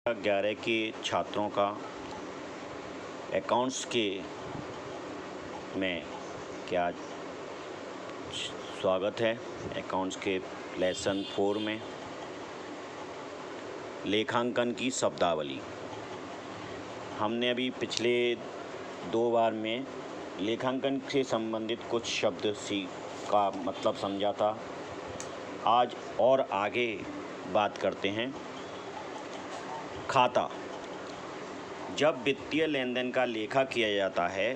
11 के छात्रों का अकाउंट्स के में क्या स्वागत है। अकाउंट्स के लेसन 4 में लेखांकन की शब्दावली। हमने अभी पिछले 2 बार में लेखांकन से संबंधित कुछ शब्द का मतलब समझा था। आज और आगे बात करते हैं। खाता। जब वित्तीय लेन देन का लेखा किया जाता है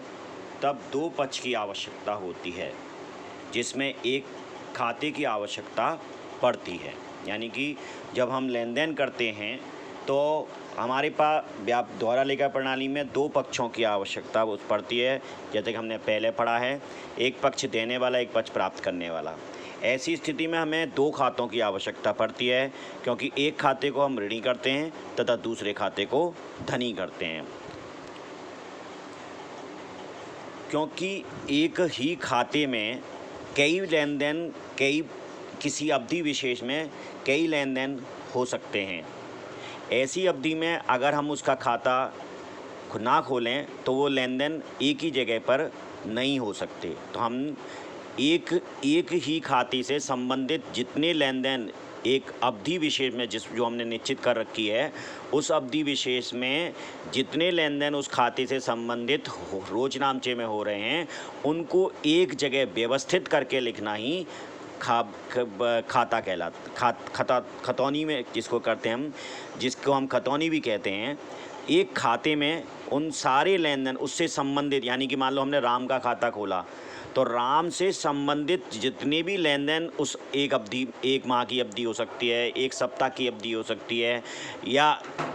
तब 2 पक्ष की आवश्यकता होती है, जिसमें एक खाते की आवश्यकता पड़ती है। यानी कि जब हम लेन देन करते हैं तो हमारे पास दोहरा लेखा प्रणाली में 2 पक्षों की आवश्यकता पड़ती है। जैसे कि हमने पहले पढ़ा है, एक पक्ष देने वाला, एक पक्ष प्राप्त करने वाला। ऐसी स्थिति में हमें 2 खातों की आवश्यकता पड़ती है, क्योंकि एक खाते को हम ऋणी करते हैं तथा दूसरे खाते को धनी करते हैं। क्योंकि एक ही खाते में कई लेन देन किसी अवधि विशेष में कई लेन देन हो सकते हैं। ऐसी अवधि में अगर हम उसका खाता ना खोलें तो वो लेन देन एक ही जगह पर नहीं हो सकते। तो हम एक ही खाते से संबंधित जितने लेन देन एक अवधि विशेष में जो हमने निश्चित कर रखी है, उस अवधि विशेष में जितने लेन देन उस खाते से संबंधित रोजनामचे में हो रहे हैं, उनको एक जगह व्यवस्थित करके लिखना ही खाता कहलाता। खतौनी में जिसको करते हैं हम, जिसको हम खतौनी भी कहते हैं। एक खाते में उन सारे लेन देन उससे संबंधित, यानी कि मान लो हमने राम का खाता खोला तो राम से संबंधित जितने भी लेन देन उस एक माह की अवधि हो सकती है, एक सप्ताह की अवधि हो सकती है, या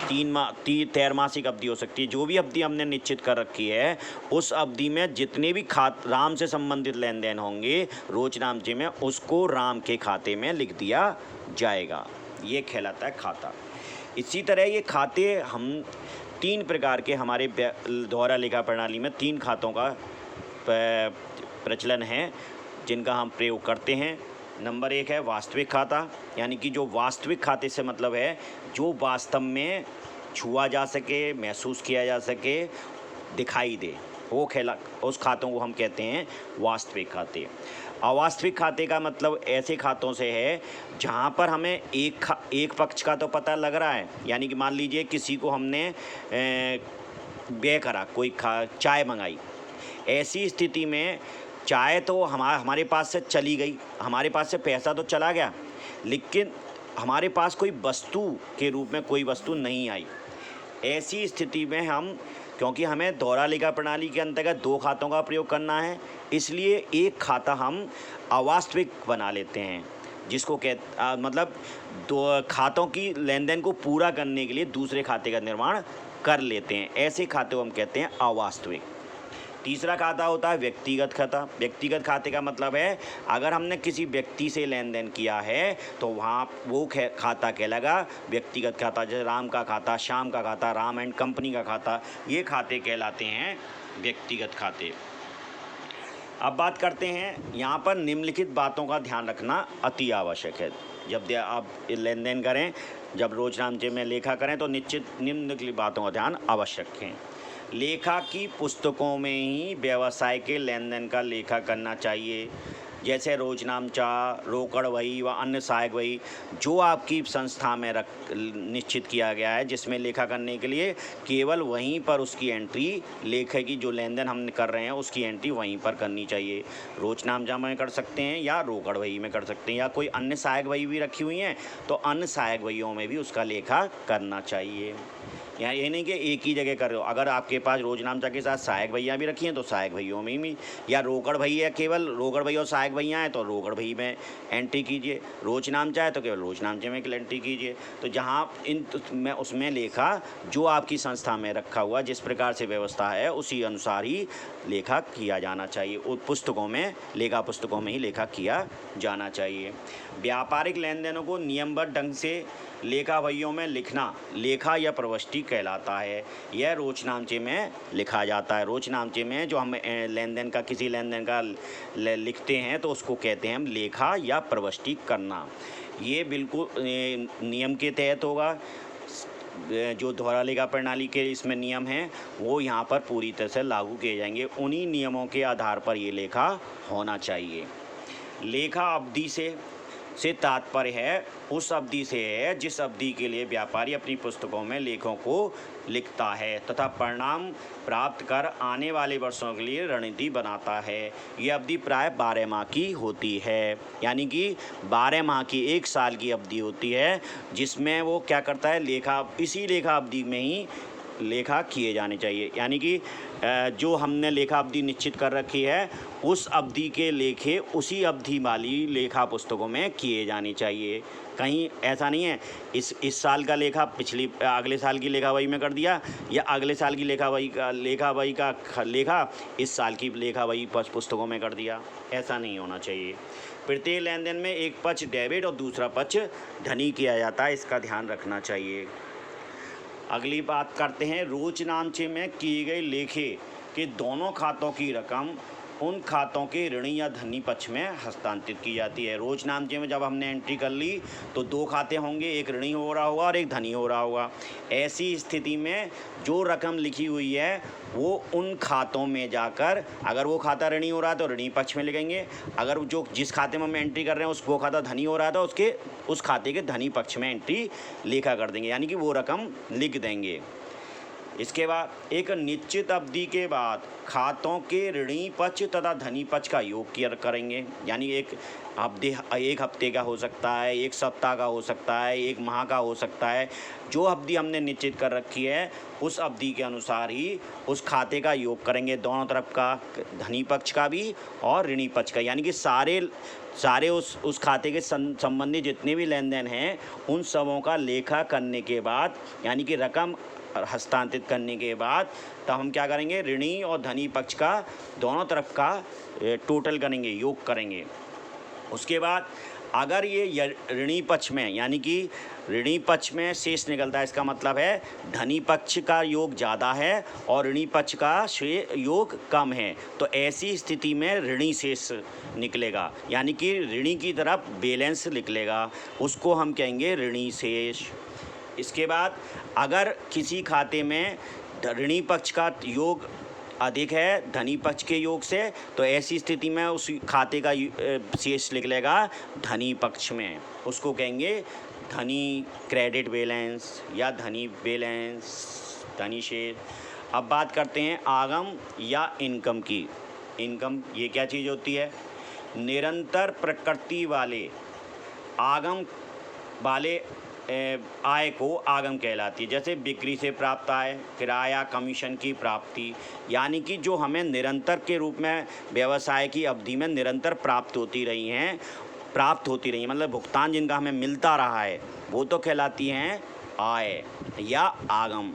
3 मासिक अवधि हो सकती है। जो भी अवधि हमने निश्चित कर रखी है, उस अवधि में जितने भी राम से संबंधित लेन देन होंगे रोजनामचे में, उसको राम के खाते में लिख दिया जाएगा। ये कहलाता है खाता। इसी तरह ये खाते हम 3 प्रकार के, हमारे दोहरा लेखा प्रणाली में 3 खातों का प्रचलन है जिनका हम प्रयोग करते हैं। नंबर 1 है वास्तविक खाता, यानी कि जो वास्तविक खाते से मतलब है जो वास्तव में छुआ जा सके, महसूस किया जा सके, दिखाई दे, वो उस खातों को हम कहते हैं वास्तविक खाते। अवास्तविक खाते का मतलब ऐसे खातों से है जहाँ पर हमें एक पक्ष का तो पता लग रहा है। यानी कि मान लीजिए किसी को हमने व्यय करा, कोई चाय मंगाई। ऐसी स्थिति में चाय तो हमारे पास से चली गई, हमारे पास से पैसा तो चला गया, लेकिन हमारे पास कोई वस्तु के रूप में कोई वस्तु नहीं आई। ऐसी स्थिति में क्योंकि हमें दोहरा लेखा प्रणाली के अंतर्गत 2 खातों का प्रयोग करना है, इसलिए एक खाता हम अवास्तविक बना लेते हैं, जिसको मतलब 2 खातों की लेन देन को पूरा करने के लिए दूसरे खाते का निर्माण कर लेते हैं। ऐसे खाते को हम कहते हैं अवास्तविक। तीसरा खाता होता है व्यक्तिगत खाता। व्यक्तिगत खाते का मतलब है अगर हमने किसी व्यक्ति से लेन देन किया है तो वहाँ वो खाता कहलाएगा व्यक्तिगत खाता। जैसे राम का खाता, श्याम का खाता, राम एंड कंपनी का खाता, ये खाते कहलाते हैं व्यक्तिगत खाते। अब बात करते हैं, यहाँ पर निम्नलिखित बातों का ध्यान रखना अति आवश्यक है। जब आप लेन देन करें, जब रोजनामचे में लेखा करें, तो निम्नलिखित बातों का ध्यान आवश्यक रखें। लेखा की पुस्तकों में ही व्यवसाय के लेन देन का लेखा करना चाहिए। जैसे रोजनामचा, रोकड़ वही व अन्य सहायक वही जो आपकी संस्था में निश्चित किया गया है, जिसमें लेखा करने के लिए केवल वहीं पर उसकी एंट्री, लेखे की जो लेन देन हम कर रहे हैं उसकी एंट्री वहीं पर करनी चाहिए। रोजनामचा में कर सकते हैं या रोकड़ वही में कर सकते हैं, या कोई अन्य सहायक वही भी रखी हुई हैं तो अन्य सहायक वहीयों में भी उसका लेखा करना चाहिए। यहाँ ये नहीं कि एक ही जगह कर रहे हो। अगर आपके पास रोजनामचा के साथ सहायक भैया भी रखी हैं तो सहायक भैयों में भी, या रोकड़ भैया केवल रोकड़ भैया और सहायक भैया हैं तो रोकड़ भई में एंट्री कीजिए, रोजनामचा है तो केवल रोजनामचे में एंट्री कीजिए। तो जहाँ में उसमें लेखा जो आपकी संस्था में रखा हुआ जिस प्रकार से व्यवस्था है उसी अनुसार ही लेखा किया जाना चाहिए। पुस्तकों में, लेखा पुस्तकों में ही लेखा किया जाना चाहिए। व्यापारिक लेन देनों को नियमबद्ध ढंग से लेखा वहीयों में लिखना लेखा या प्रविष्टि कहलाता है। यह रोजनामचे में लिखा जाता है। रोजनामचे में जो हम लेन देन का, किसी लेन देन का लिखते हैं तो उसको कहते हैं हम लेखा या प्रविष्टि करना। ये बिल्कुल नियम के तहत होगा। जो दोहरा लेखा प्रणाली के इसमें नियम हैं वो यहाँ पर पूरी तरह से लागू किए जाएंगे। उन्हीं नियमों के आधार पर ये लेखा होना चाहिए। लेखा अवधि से तात्पर्य है उस अवधि से है जिस अवधि के लिए व्यापारी अपनी पुस्तकों में लेखों को लिखता है तथा परिणाम प्राप्त कर आने वाले वर्षों के लिए रणनीति बनाता है। ये अवधि प्राय 12 माह की होती है, यानी कि 12 माह की 1 साल की अवधि होती है जिसमें वो क्या करता है, इसी लेखा अवधि में ही लेखा किए जाने चाहिए। यानी कि जो हमने लेखा अवधि निश्चित कर रखी है उस अवधि के लेखे उसी अवधि वाली लेखा पुस्तकों में किए जाने चाहिए। कहीं ऐसा नहीं है इस साल का लेखा अगले साल की लेखा वही में कर दिया, या अगले साल की लेखा वही का लेखा इस साल की लेखा वही पुस्तकों में कर दिया, ऐसा नहीं होना चाहिए। प्रत्येक लेन देन में एक पक्ष डेबिट और दूसरा पक्ष धनी किया जाता है, इसका ध्यान रखना चाहिए। अगली बात करते हैं, रोजनामचे में किए गए लेखे के दोनों खातों की रकम उन खातों के ऋणी या धनी पक्ष में हस्तांतरित की जाती है। रोजनामचे में जब हमने एंट्री कर ली तो 2 खाते होंगे, एक ऋणी हो रहा होगा और एक धनी हो रहा होगा। ऐसी स्थिति में जो रकम लिखी हुई है वो उन खातों में जाकर, अगर वो खाता ऋणी हो रहा है तो ऋणी पक्ष में लिखेंगे, अगर जिस खाते में हम एंट्री कर रहे हैं वो खाता धनी हो रहा है तो उस खाते के धनी पक्ष में एंट्री लिखा कर देंगे, यानी कि वो रकम लिख देंगे। इसके बाद एक निश्चित अवधि के बाद खातों के ऋणी पक्ष तथा धनी पक्ष का योग करेंगे, यानी एक हफ्ते का हो सकता है, 1 सप्ताह का हो सकता है, 1 माह का हो सकता है। जो अवधि हमने निश्चित कर रखी है उस अवधि के अनुसार ही उस खाते का योग करेंगे, दोनों तरफ का, धनी पक्ष का भी और ऋणी पक्ष का, यानी कि सारे उस खाते के संबंधी जितने भी लेन देन हैं उन सबों का लेखा करने के बाद, यानी कि रकम हस्तांतरित करने के बाद तब हम क्या करेंगे, ऋणी और धनी पक्ष का दोनों तरफ का टोटल करेंगे, योग करेंगे। उसके बाद अगर ये ऋणी पक्ष में, यानी कि ऋणी पक्ष में शेष निकलता है, इसका मतलब है धनी पक्ष का योग ज़्यादा है और ऋणी पक्ष का योग कम है, तो ऐसी स्थिति में ऋणी शेष निकलेगा, यानी कि ऋणी की तरफ बैलेंस निकलेगा, उसको हम कहेंगे ऋणी शेष। इसके बाद अगर किसी खाते में ऋणी पक्ष का योग अधिक है धनी पक्ष के योग से, तो ऐसी स्थिति में उस खाते का शेष निकलेगा धनी पक्ष में, उसको कहेंगे धनी क्रेडिट बैलेंस या धनी बैलेंस, धनी शेष। अब बात करते हैं आगम या इनकम की। इनकम ये क्या चीज़ होती है, निरंतर प्रकृति वाले आगम वाले आय को आगम कहलाती है। जैसे बिक्री से प्राप्त आय, किराया, कमीशन की प्राप्ति, यानी कि जो हमें निरंतर के रूप में व्यवसाय की अवधि में निरंतर प्राप्त होती रही हैं, मतलब भुगतान जिनका हमें मिलता रहा है, वो तो कहलाती हैं आय या आगम।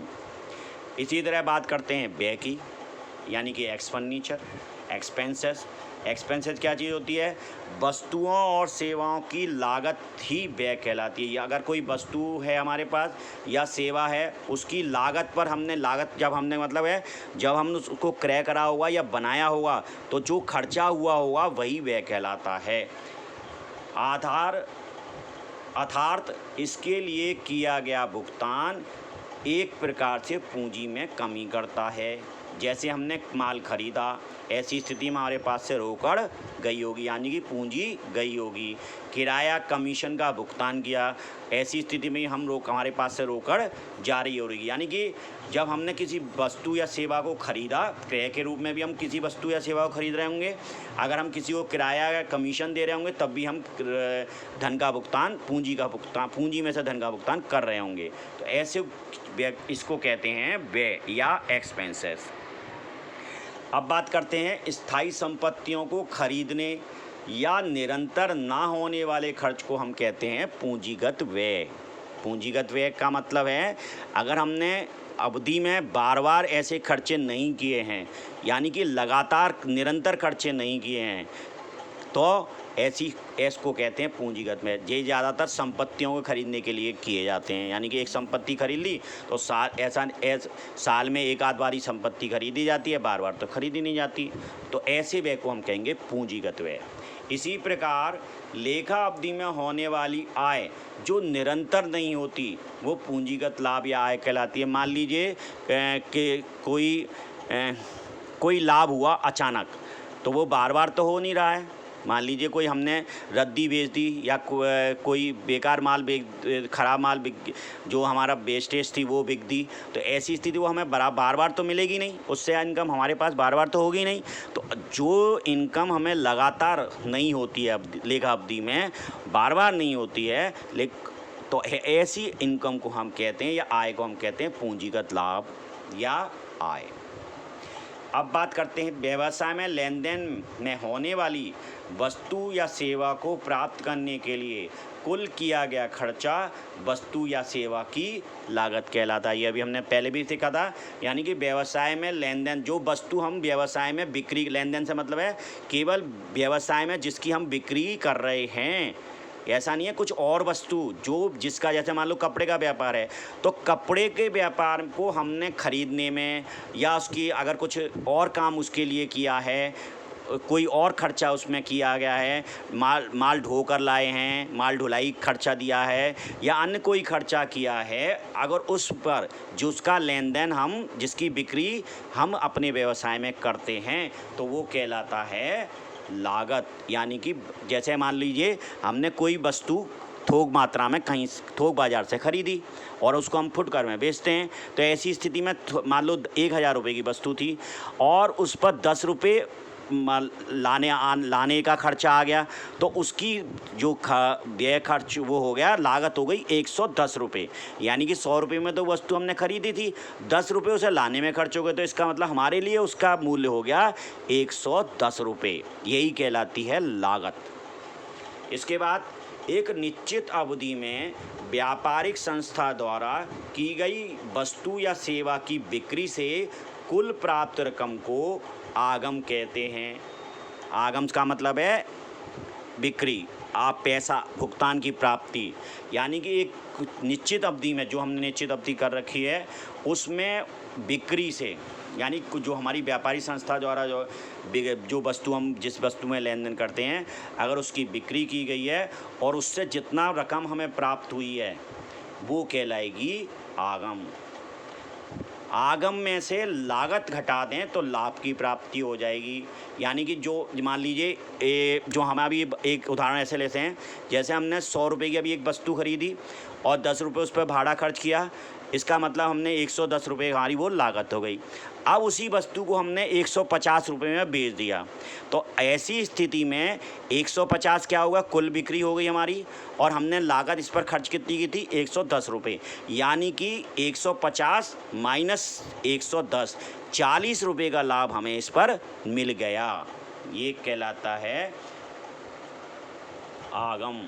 इसी तरह बात करते हैं व्यय की, यानी कि एक्सपेंडिचर, एक्सपेंसेस क्या चीज़ होती है, वस्तुओं और सेवाओं की लागत ही व्यय कहलाती है। या अगर कोई वस्तु है हमारे पास या सेवा है, उसकी लागत पर जब हमने उसको क्रय करा होगा या बनाया होगा तो जो खर्चा हुआ होगा वही व्यय कहलाता है। अर्थात इसके लिए किया गया भुगतान एक प्रकार से पूंजी में कमी करता है। जैसे हमने माल खरीदा, ऐसी स्थिति में हमारे पास से रोकड़ गई होगी, यानी कि पूंजी गई होगी। किराया, कमीशन का भुगतान किया, ऐसी स्थिति में हमारे पास से रोकड़ जारी हो रही, यानी कि जब हमने किसी वस्तु या सेवा को खरीदा, क्रय के रूप में भी हम किसी वस्तु या सेवा को खरीद रहे होंगे, अगर हम किसी को किराया या कमीशन दे रहे होंगे तब भी हम धन का भुगतान, पूंजी में से धन का भुगतान कर रहे होंगे। तो ऐसे इसको कहते हैं व्यय या एक्सपेंसेस। अब बात करते हैं स्थायी संपत्तियों को खरीदने या निरंतर ना होने वाले खर्च को हम कहते हैं पूंजीगत व्यय। पूंजीगत व्यय का मतलब है अगर हमने अवधि में बार बार ऐसे खर्चे नहीं किए हैं, यानी कि लगातार निरंतर खर्चे नहीं किए हैं, तो इसको कहते हैं पूंजीगत व्यय। ये ज़्यादातर संपत्तियों को खरीदने के लिए किए जाते हैं, यानी कि एक संपत्ति खरीद ली तो साल में एक आध बारी संपत्ति खरीदी जाती है, बार बार तो खरीदी नहीं जाती, तो ऐसे व्यय को हम कहेंगे पूंजीगत व्यय। इसी प्रकार लेखा अवधि में होने वाली आय जो निरंतर नहीं होती वो पूंजीगत लाभ या आय कहलाती है। मान लीजिए कि कोई लाभ हुआ अचानक, तो वो बार बार तो हो नहीं रहा है। मान लीजिए कोई हमने रद्दी बेच दी या कोई बेकार माल ख़राब माल जो हमारा वेस्टेज थी वो बिक दी, तो ऐसी स्थिति वो हमें बार बार तो मिलेगी नहीं, उससे इनकम हमारे पास बार बार तो होगी नहीं। तो जो इनकम हमें लगातार नहीं होती है लेखा अवधि में, बार बार नहीं होती है, तो ऐसी इनकम को हम कहते हैं या आय को हम कहते हैं पूंजीगत लाभ या आय। अब बात करते हैं व्यवसाय में लेन देन में होने वाली वस्तु या सेवा को प्राप्त करने के लिए कुल किया गया खर्चा वस्तु या सेवा की लागत कहलाता है। ये अभी हमने पहले भी सीखा था। यानी कि व्यवसाय में लेन देन, जो वस्तु हम व्यवसाय में बिक्री, लेन देन से मतलब है केवल व्यवसाय में जिसकी हम बिक्री कर रहे हैं, ऐसा नहीं है कुछ और वस्तु जो जिसका, जैसे मान लो कपड़े का व्यापार है, तो कपड़े के व्यापार को हमने खरीदने में या उसकी अगर कुछ और काम उसके लिए किया है, कोई और खर्चा उसमें किया गया है, माल ढो कर लाए हैं, माल ढुलाई खर्चा दिया है या अन्य कोई खर्चा किया है, अगर उस पर जो उसका लेन देन हम, जिसकी बिक्री हम अपने व्यवसाय में करते हैं, तो वो कहलाता है लागत। यानी कि जैसे मान लीजिए हमने कोई वस्तु थोक मात्रा में कहीं थोक बाज़ार से ख़रीदी और उसको हम फुटकर में बेचते हैं, तो ऐसी स्थिति में मान लो 1000 रुपये की वस्तु थी और उस पर 10 रुपये लाने का खर्चा आ गया, तो उसकी जो व्यय खर्च वो हो गया, लागत हो गई 110 रुपये। यानी कि 100 रुपये में तो वस्तु हमने खरीदी थी, 10 रुपये उसे लाने में खर्च हो गए, तो इसका मतलब हमारे लिए उसका मूल्य हो गया 110 रुपये। यही कहलाती है लागत। इसके बाद एक निश्चित अवधि में व्यापारिक संस्था द्वारा की गई वस्तु या सेवा की बिक्री से कुल प्राप्त रकम को आगम कहते हैं। आगम का मतलब है बिक्री, आप पैसा भुगतान की प्राप्ति। यानी कि एक निश्चित अवधि में, जो हमने निश्चित अवधि कर रखी है, उसमें बिक्री से, यानी जो हमारी व्यापारी संस्था द्वारा जो वस्तु हम जिस वस्तु में लेन देन करते हैं, अगर उसकी बिक्री की गई है और उससे जितना रकम हमें प्राप्त हुई है वो कहलाएगी आगम। आगम में से लागत घटा दें तो लाभ की प्राप्ति हो जाएगी। यानी कि जो मान लीजिए जो हम अभी एक उदाहरण ऐसे लेते हैं, जैसे हमने 100 रुपये की अभी एक वस्तु खरीदी और 10 रुपये उस पर भाड़ा खर्च किया, इसका मतलब हमने 110 रुपये हमारी वो लागत हो गई। अब उसी वस्तु को हमने 150 रुपये में बेच दिया, तो ऐसी स्थिति में 150 क्या होगा, कुल बिक्री हो गई हमारी, और हमने लागत इस पर खर्च कितनी की थी, 110 रुपये। यानी कि 150 माइनस 110, 40 रुपये का लाभ हमें इस पर मिल गया। ये कहलाता है आगम।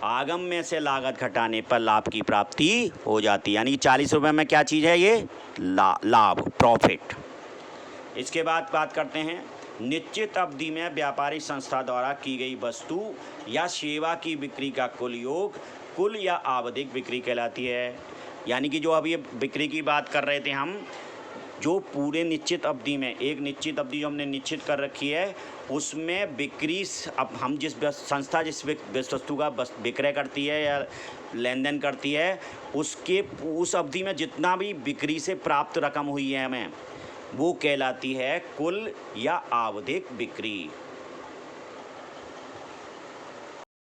आगम में से लागत घटाने पर लाभ की प्राप्ति हो जाती है। यानी 40 रुपये में क्या चीज़ है, ये लाभ, प्रॉफिट। इसके बाद बात करते हैं निश्चित अवधि में व्यापारी संस्था द्वारा की गई वस्तु या सेवा की बिक्री का कुल योग कुल या आवधिक बिक्री कहलाती है। यानी कि जो अभी बिक्री की बात कर रहे थे हम, जो पूरे निश्चित अवधि में, एक निश्चित अवधि जो हमने निश्चित कर रखी है, उसमें बिक्री, अब हम जिस संस्था जिस वस्तु का विक्रय करती है या लेन देन करती है, उस अवधि में जितना भी बिक्री से प्राप्त रकम हुई है हमें, वो कहलाती है कुल या आवधिक बिक्री।